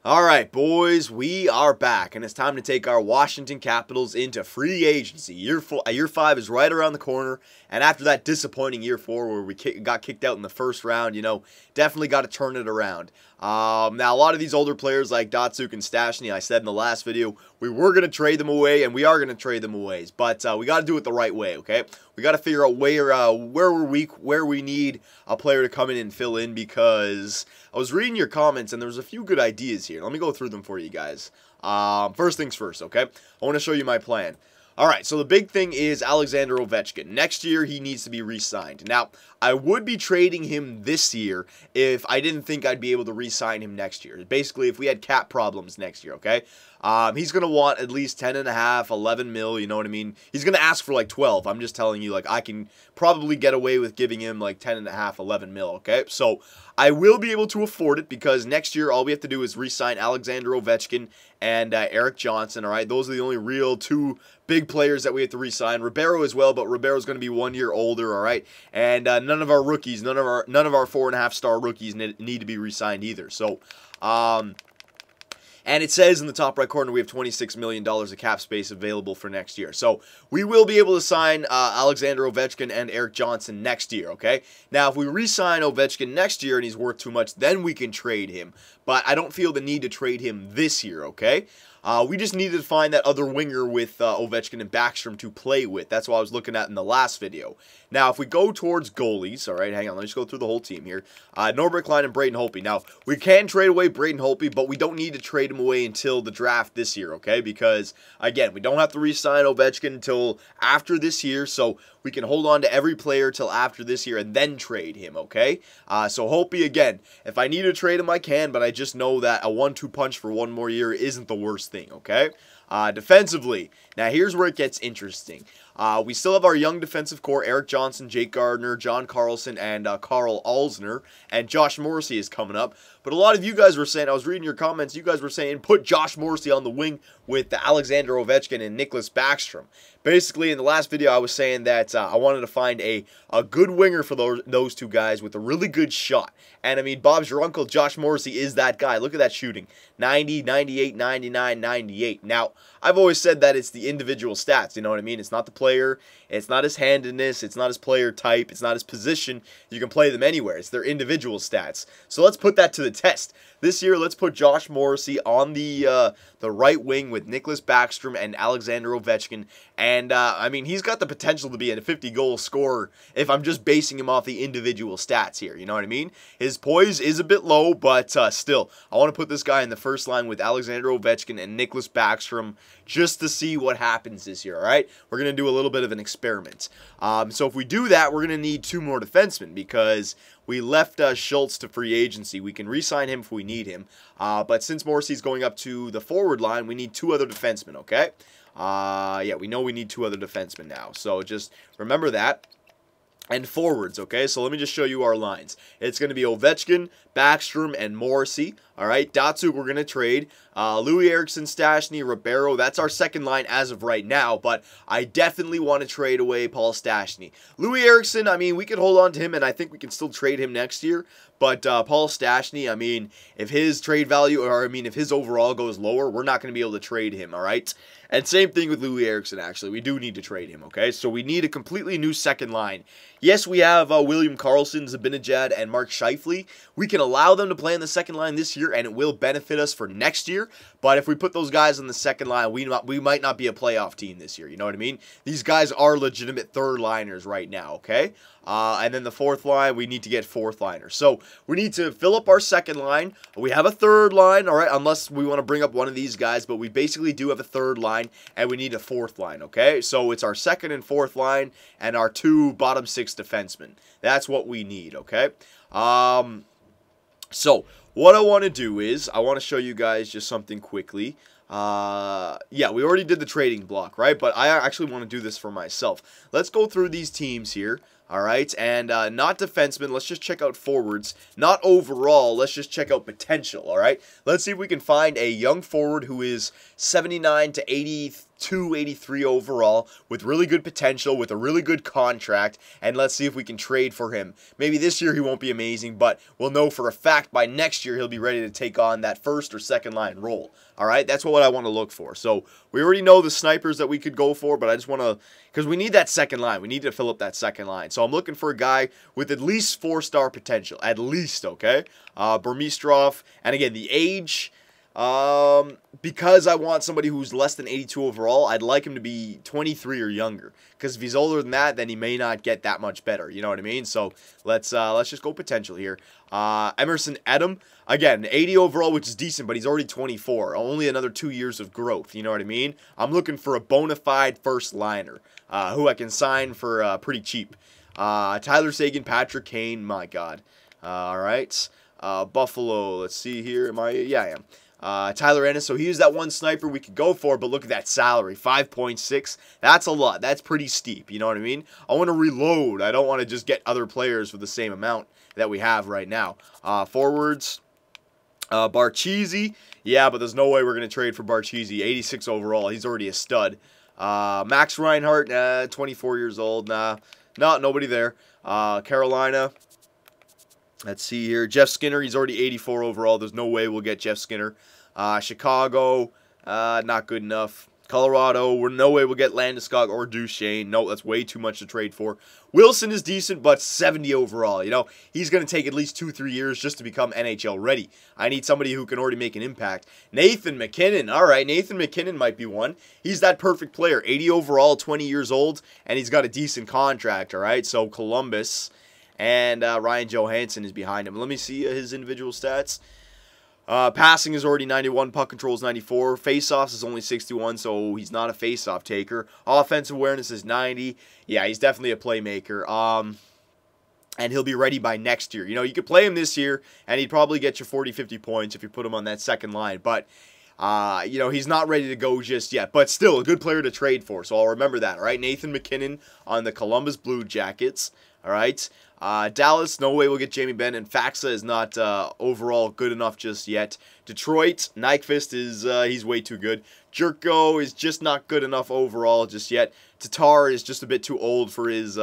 Alright, boys, we are back, and it's time to take our Washington Capitals into free agency. Year 5 is right around the corner, and after that disappointing year 4 where we got kicked out in the first round, definitely got to turn it around. Now, a lot of these older players like Datsyuk and Stastny, I said in the last video, we were going to trade them away, and we are going to trade them away, but we got to do it the right way, okay? We got to figure out where we're weak, where we need a player to come in and fill in, because I was reading your comments, and there was a few good ideas here. Let me go through them for you guys. First things first, okay? I want to show you my plan. Alright, so the big thing is Alexander Ovechkin. Next year, he needs to be re-signed. Now, I would be trading him this year if I didn't think I'd be able to re-sign him next year. Basically, if we had cap problems next year, okay? He's going to want at least 10.5, 11 mil, you know what I mean? He's going to ask for like 12. I'm just telling you, like, I can probably get away with giving him like 10.5, 11 mil, okay? So, I will be able to afford it because next year, all we have to do is re-sign Alexander Ovechkin and Erik Johnson, alright? Those are the only real two big players that we have to re-sign. Ribeiro as well, but Ribeiro's going to be 1 year older, alright? And none of our rookies, none of our 4.5-star rookies need to be re-signed either. So, and it says in the top right corner we have $26 million of cap space available for next year. So we will be able to sign Alexander Ovechkin and Erik Johnson next year, okay? Now, if we re-sign Ovechkin next year and he's worth too much, then we can trade him. But I don't feel the need to trade him this year, okay? We just needed to find that other winger with Ovechkin and Backstrom to play with. That's what I was looking at in the last video. Now, if we go towards goalies, all right, hang on, let me just go through the whole team here. Norbert Klein and Braden Holtby. Now, we can trade away Braden Holtby, but we don't need to trade him away until the draft this year, okay? Because, again, we don't have to re-sign Ovechkin until after this year, so we can hold on to every player till after this year and then trade him, okay? So Holtby, again, if I need to trade him, I can, but I just know that a 1-2 punch for one more year isn't the worst thing, okay? Defensively, now here's where it gets interesting. We still have our young defensive core, Erik Johnson, Jake Gardiner, John Carlson, and Carl Alsner, and Josh Morrissey is coming up. But a lot of you guys were saying, I was reading your comments, you guys were saying, put Josh Morrissey on the wing with Alexander Ovechkin and Nicklas Backstrom. Basically, in the last video, I was saying that I wanted to find a good winger for those two guys with a really good shot. And, I mean, Bob's your uncle, Josh Morrissey, is that guy. Look at that shooting. 90, 98, 99, 98. Now, I've always said that it's the individual stats, you know what I mean? It's not the player, it's not his handedness, it's not his player type, it's not his position. You can play them anywhere. It's their individual stats. So let's put that to the test. This year, let's put Josh Morrissey on the right wing with Nicklas Backstrom and Alexander Ovechkin. And, I mean, he's got the potential to be a 50-goal scorer if I'm just basing him off the individual stats here. You know what I mean? His poise is a bit low, but still, I want to put this guy in the first line with Alexander Ovechkin and Nicklas Backstrom just to see what happens this year, all right? We're going to do a little bit of an experiment. So if we do that, we're going to need 2 more defensemen because we left Schultz to free agency. We can re-sign him if we need him. But since Morrissey's going up to the forward line, we need 2 other defensemen, okay? Yeah, we know we need 2 other defensemen now. So just remember that. And forwards, okay? So let me just show you our lines. It's going to be Ovechkin, Backstrom, and Morrissey. All right, Datsyuk we're going to trade. Louis Eriksson, Stastny, Ribeiro. That's our second line as of right now, but I definitely want to trade away Paul Stastny. Louis Eriksson, I mean, we could hold on to him, and I think we can still trade him next year. But Paul Stastny, I mean, if his trade value, or I mean, if his overall goes lower, we're not going to be able to trade him, all right? And same thing with Louis Eriksson, actually. We do need to trade him, okay? So we need a completely new second line. Yes, we have William Karlsson, Zibanejad, and Mark Scheifele. We can allow them to play in the second line this year, and it will benefit us for next year. But if we put those guys on the second line, we might not be a playoff team this year. You know what I mean? These guys are legitimate third liners right now, okay? And then the fourth line, we need to get fourth liners. So we need to fill up our second line. We have a third line, all right, unless we want to bring up one of these guys, but we basically do have a third line, and we need a fourth line, okay? So it's our second and fourth line and our 2 bottom 6 defensemen. That's what we need, okay? So what I want to do is I want to show you guys just something quickly. Yeah, we already did the trading block, right? But I actually want to do this for myself. Let's go through these teams here. All right, and not defensemen. Let's just check out forwards. Not overall. Let's just check out potential. All right, let's see if we can find a young forward who is 79 to 82, 83 overall with really good potential, with a really good contract, and let's see if we can trade for him. Maybe this year he won't be amazing, but we'll know for a fact by next year he'll be ready to take on that first or second line role. All right, that's what I want to look for. So we already know the snipers that we could go for, but I just want to, because we need that second line. We need to fill up that second line. So I'm looking for a guy with at least 4-star potential, at least, okay? Burmistrov, and again, the age, because I want somebody who's less than 82 overall, I'd like him to be 23 or younger. Because if he's older than that, then he may not get that much better. You know what I mean? So let's just go potential here. Emerson Edom, again, 80 overall, which is decent, but he's already 24. Only another 2 years of growth. You know what I mean? I'm looking for a bona fide first liner who I can sign for pretty cheap. Tyler Seguin, Patrick Kane, my God. All right. Buffalo, let's see here. Am I? Yeah, I am. Tyler Ennis, so he's that one sniper we could go for, but look at that salary, 5.6. That's a lot. That's pretty steep, you know what I mean? I want to reload. I don't want to just get other players for the same amount that we have right now. Forwards, Barchese, yeah, but there's no way we're going to trade for Barchese. 86 overall, he's already a stud. Max Reinhart, 24 years old, nah, nobody there. Carolina, let's see here. Jeff Skinner, he's already 84 overall. There's no way we'll get Jeff Skinner. Chicago, not good enough. Colorado, no way we'll get Landeskog or Duchesne. No, that's way too much to trade for. Wilson is decent, but 70 overall. You know, he's going to take at least 2-3 years just to become NHL ready. I need somebody who can already make an impact. Nathan MacKinnon. All right, Nathan MacKinnon might be one. He's that perfect player. 80 overall, 20 years old, and he's got a decent contract, all right? So Columbus. And Ryan Johansson is behind him. Let me see his individual stats. Passing is already 91. Puck control is 94. Face-offs is only 61, so he's not a face-off taker. Offensive awareness is 90. Yeah, he's definitely a playmaker. And he'll be ready by next year. You know, you could play him this year, and he'd probably get you 40, 50 points if you put him on that second line. But, you know, he's not ready to go just yet. But still, a good player to trade for, so I'll remember that, all right? Nathan MacKinnon on the Columbus Blue Jackets, all right? Dallas, no way we'll get Jamie Benn, and Faxa is not overall good enough just yet. Detroit, Nyquist is he's way too good. Jerko is just not good enough overall just yet. Tatar is just a bit too old for his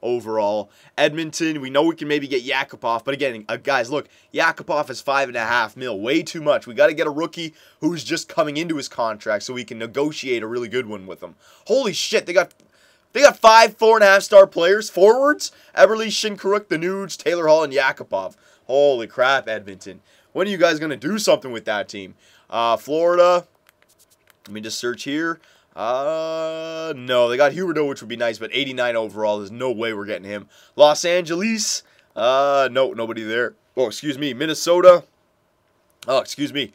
overall. Edmonton, we know we can maybe get Yakupov, but again, guys, look, Yakupov is $5.5 million, way too much. We got to get a rookie who's just coming into his contract so we can negotiate a really good one with him. Holy shit, they got 5 4.5-star players, forwards, Eberle, Shinkaruk, the Nuge, Taylor Hall, and Yakupov. Holy crap, Edmonton. When are you guys going to do something with that team? Florida, let me just search here. No, they got Huberdeau, which would be nice, but 89 overall, there's no way we're getting him. Los Angeles, no, nobody there. Oh, excuse me, Minnesota. Oh, excuse me.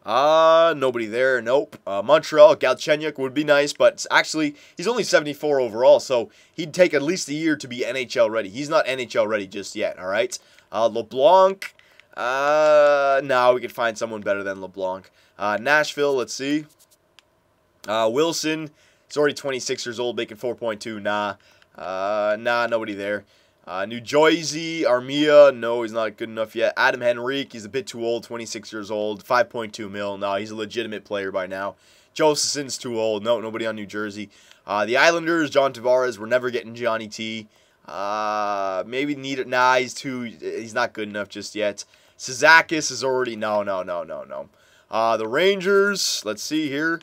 Nobody there. Nope. Montreal, Galchenyuk would be nice, but actually, he's only 74 overall, so he'd take at least a year to be NHL ready. He's not NHL ready just yet, all right? LeBlanc, no, we could find someone better than LeBlanc. Nashville, let's see. Wilson, he's already 26 years old, making 4.2. Nah, nobody there. New Jersey, Armia, no, he's not good enough yet. Adam Henrique, he's a bit too old, 26 years old, 5.2 mil. No, he's a legitimate player by now. Josephson's too old. No, nobody on New Jersey. The Islanders, John Tavares, we're never getting Johnny T. Maybe need it. Nah, he's not good enough just yet. Sazakis is already, no. The Rangers, let's see here.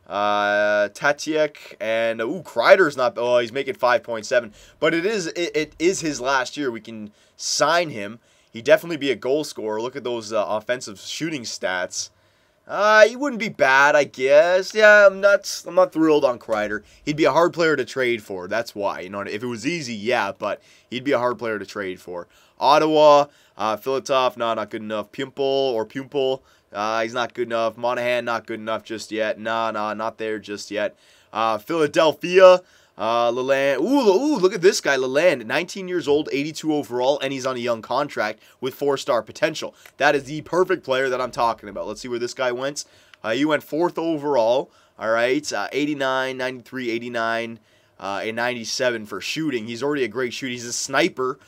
Tatiek and Kreider's not. Oh, he's making 5.7, but it is his last year. We can sign him. He'd definitely be a goal scorer. Look at those offensive shooting stats. He wouldn't be bad, I guess. Yeah, I'm not thrilled on Kreider. He'd be a hard player to trade for. That's why. You know, if it was easy, yeah, but he'd be a hard player to trade for. Ottawa, Filatov, no, not good enough. Pumple. He's not good enough. Monahan, not good enough just yet. Nah, not there just yet. Philadelphia, Lalande. Ooh, look at this guy, Lalande. 19 years old, 82 overall, and he's on a young contract with 4-star potential. That is the perfect player that I'm talking about. Let's see where this guy went. He went 4th overall. All right, 89, 93, 89. a 97 for shooting. He's already a great shooter. He's a sniper.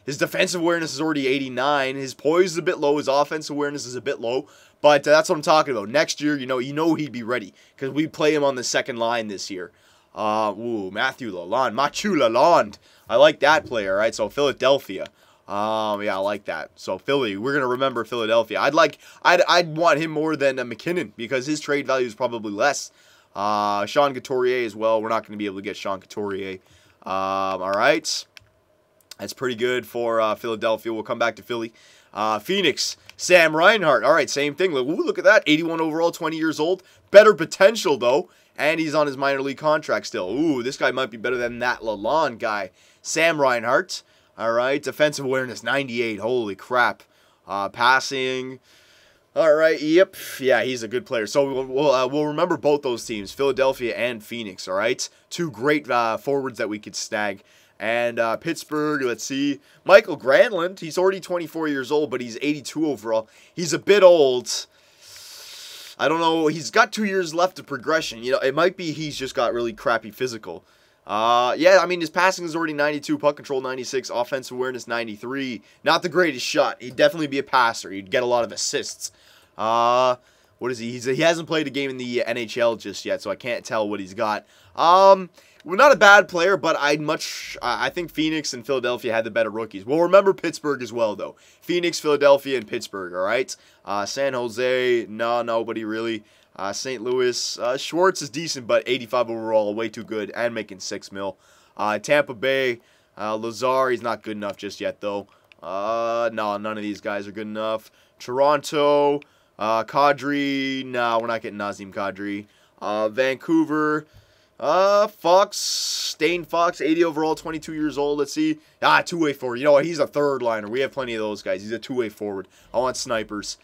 His defensive awareness is already 89. His poise is a bit low. His offensive awareness is a bit low. But that's what I'm talking about. Next year, you know he'd be ready because we play him on the second line this year. Matthew Lalonde. Mathieu Lalonde. I like that player, right? So Philadelphia. Yeah, I like that. So Philly, we're gonna remember Philadelphia. I'd want him more than McKinnon because his trade value is probably less. Sean Couturier as well. We're not gonna be able to get Sean Couturier. All right, that's pretty good for Philadelphia. We'll come back to Philly. Phoenix, Sam Reinhart. All right, same thing. Look at that. 81 overall, 20 years old. Better potential though, and he's on his minor league contract still. Ooh, this guy might be better than that Lalonde guy. Sam Reinhart. All right, defensive awareness 98. Holy crap. Passing. All right, yep. Yeah, he's a good player. So we'll remember both those teams, Philadelphia and Phoenix, all right? Two great forwards that we could snag. And Pittsburgh, let's see. Michael Granlund, he's already 24 years old, but he's 82 overall. He's a bit old. I don't know. He's got 2 years left of progression. You know, it might be he's just got really crappy physical. Yeah, I mean, his passing is already 92, puck control 96, offensive awareness 93. Not the greatest shot. He'd definitely be a passer. He'd get a lot of assists. What is he? He hasn't played a game in the NHL just yet, so I can't tell what he's got. Well, not a bad player, but I think Phoenix and Philadelphia had the better rookies. We'll remember Pittsburgh as well, though. Phoenix, Philadelphia, and Pittsburgh, all right? San Jose, no, nobody really. St. Louis, Schwartz is decent, but 85 overall, way too good, and making $6 million. Tampa Bay, Lazar, he's not good enough just yet, though. No, none of these guys are good enough. Toronto, Kadri, no, we're not getting Nazem Kadri. Vancouver, Fox, Dane Fox, 80 overall, 22 years old. Let's see. Two-way forward. You know what? He's a third liner. We have plenty of those guys. He's a two-way forward. I want snipers.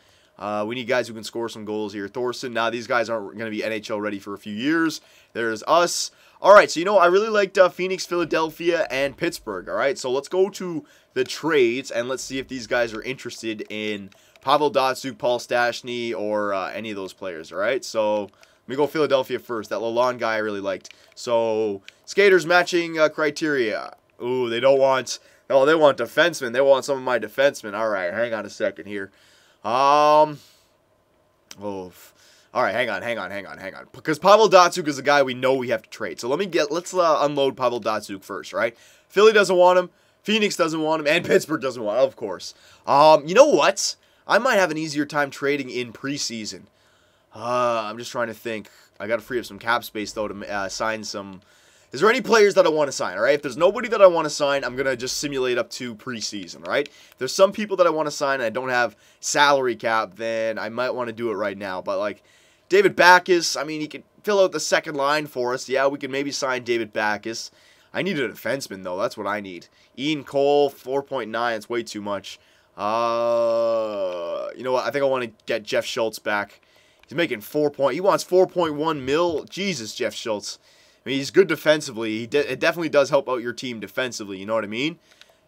We need guys who can score some goals here. Thorson, now these guys aren't going to be NHL ready for a few years. There's us. All right, so, you know, I really liked Phoenix, Philadelphia, and Pittsburgh. All right, so let's go to the trades, and let's see if these guys are interested in Pavel Datsyuk, Paul Stastny, or any of those players. All right, so let me go Philadelphia first. That Lalonde guy I really liked. So, skaters matching criteria. Ooh, they don't want... Oh, they want defensemen. They want some of my defensemen. All right, hang on a second here. All right, hang on. Because Pavel Datsyuk is a guy we know we have to trade. So let's unload Pavel Datsyuk first, right? Philly doesn't want him, Phoenix doesn't want him, and Pittsburgh doesn't want him, of course. You know what? I might have an easier time trading in preseason. I'm just trying to think. I got to free up some cap space, though, to sign some... Is there any players that I want to sign, all right? If there's nobody that I want to sign, I'm going to just simulate up to preseason, all right? If there's some people that I want to sign and I don't have salary cap, then I might want to do it right now. But, like, David Backes, I mean, he could fill out the second line for us. Yeah, we could maybe sign David Backes. I need a defenseman, though. That's what I need. Ian Cole, 4.9. It's way too much. You know what? I think I want to get Jeff Schultz back. He's making He wants 4.1 mil. Jesus, Jeff Schultz. I mean, he's good defensively. It definitely does help out your team defensively. You know what I mean?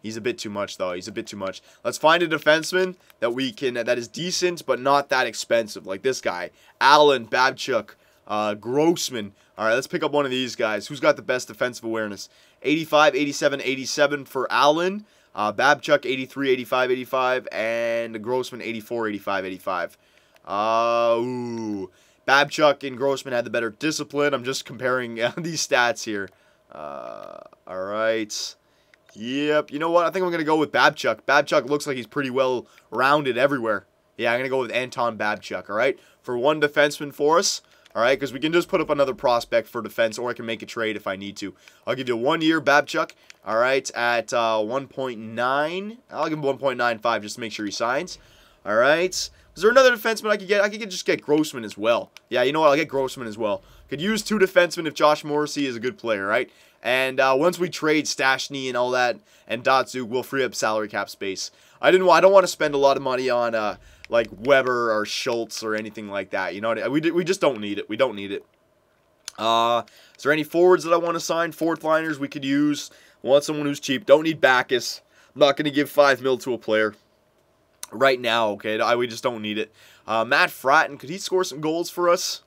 He's a bit too much, though. He's a bit too much. Let's find a defenseman that is decent, but not that expensive. Like this guy. Allen, Babchuk, Grossman. All right, let's pick up one of these guys. Who's got the best defensive awareness? 85, 87, 87 for Allen. Babchuk, 83, 85, 85. And Grossman, 84, 85, 85. Ooh. Babchuk and Grossman had the better discipline. I'm just comparing these stats here. All right. Yep. You know what? I think I'm going to go with Babchuk. Babchuk looks like he's pretty well rounded everywhere. Yeah, I'm going to go with Anton Babchuk, all right? For one defenseman for us, all right? Because we can just put up another prospect for defense, or I can make a trade if I need to. I'll give you 1 year Babchuk, all right, at 1.9. I'll give him 1.95 just to make sure he signs. All right. Is there another defenseman I could get? I could just get Grossman as well. Yeah, you know what? I'll get Grossman as well. Could use 2 defensemen if Josh Morrissey is a good player, right? And once we trade Stastny and all that and Datsyuk, we'll free up salary cap space. I don't want to spend a lot of money on like Weber or Schultz or anything like that. You know what? We just don't need it. We don't need it. Is there any forwards that I want to sign? Fourth liners we could use. Want someone who's cheap. Don't need Backes. I'm not going to give $5 million to a player right now, okay? We just don't need it. Matt Fratton, could he score some goals for us?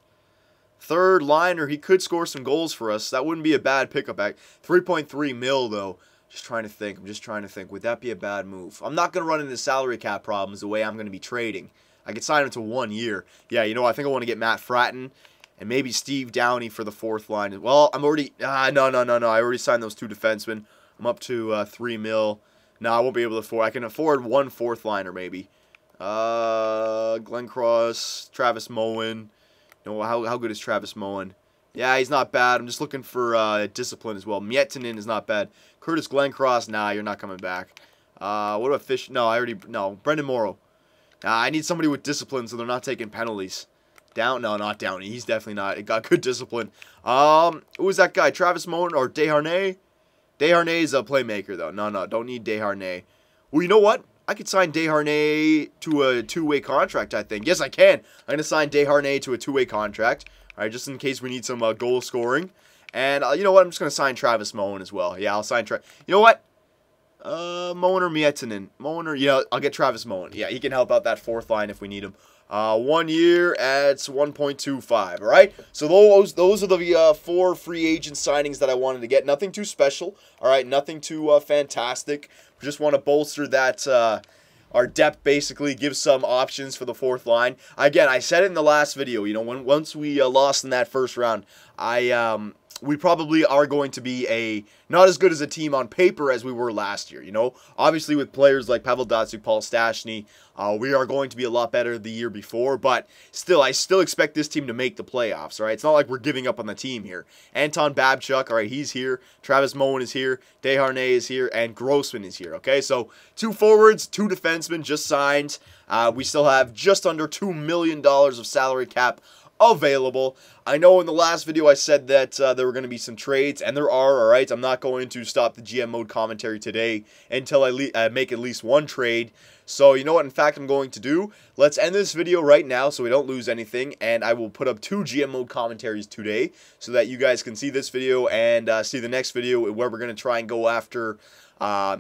Third liner, he could score some goals for us. That wouldn't be a bad pickup back. 3.3 mil, though. Just trying to think. I'm just trying to think. Would that be a bad move? I'm not going to run into salary cap problems the way I'm going to be trading. I could sign him to 1 year. Yeah, you know, I think I want to get Matt Fratton and maybe Steve Downey for the fourth line. Well, I'm already... no. I already signed those 2 defensemen. I'm up to 3 mil. No, I won't be able to afford... I can afford 1 fourth liner, maybe. Glenn Cross, Travis Moen. You know, how good is Travis Moen? Yeah, he's not bad. I'm just looking for discipline as well. Miettinen is not bad. Curtis Glencross, nah, you're not coming back. What about Fish? No, no, Brendan Morrow. I need somebody with discipline so they're not taking penalties. No, not Downey. He's definitely not. It got good discipline. Who was that guy? Travis Moen or Desharnais? Desharnais is a playmaker, though. No, don't need Desharnais. Well, you know what? I could sign Desharnais to a 2-way contract, I think. Yes, I can. I'm going to sign Desharnais to a 2-way contract. All right, just in case we need some goal scoring. And you know what? I'm just going to sign Travis Moen as well. Yeah, I'll sign You know what? Moen or Miettinen. Moen or... Yeah, I'll get Travis Moen. Yeah, he can help out that fourth line if we need him. 1 year at 1.25. All right. So those are the 4 free agent signings that I wanted to get. Nothing too special. All right. Nothing too fantastic. We just want to bolster that our depth. Basically, give some options for the fourth line. Again, I said it in the last video. You know, once we lost in that first round, we probably are going to be not as good as a team on paper as we were last year, you know. Obviously, with players like Pavel Datsyuk, Paul Stastny, we are going to be a lot better the year before, but still, I still expect this team to make the playoffs, all right? It's not like we're giving up on the team here. Anton Babchuk, all right, he's here. Travis Moen is here. Desharnais is here, and Grossman is here, okay? So, 2 forwards, 2 defensemen just signed. We still have just under $2 million of salary cap available. I know in the last video I said that there were going to be some trades, and there are, alright? I'm not going to stop the GM mode commentary today until I make at least 1 trade. So, you know what, in fact, I'm going to do? Let's end this video right now so we don't lose anything, and I will put up 2 GM mode commentaries today so that you guys can see this video and see the next video where we're going to try and go after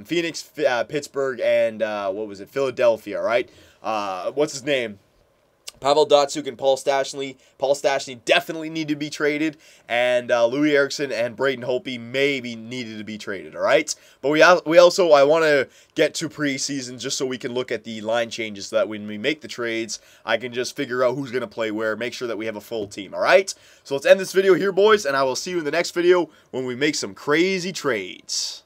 Phoenix, Pittsburgh, and what was it, Philadelphia, alright? What's his name? Pavel Datsyuk and Paul Stastny. Paul Stastny definitely need to be traded, and Louis Eriksson and Braden Holtby maybe needed to be traded, all right? But I want to get to preseason just so we can look at the line changes so that when we make the trades, I can just figure out who's going to play where, make sure that we have a full team, all right? So let's end this video here, boys, and I will see you in the next video when we make some crazy trades.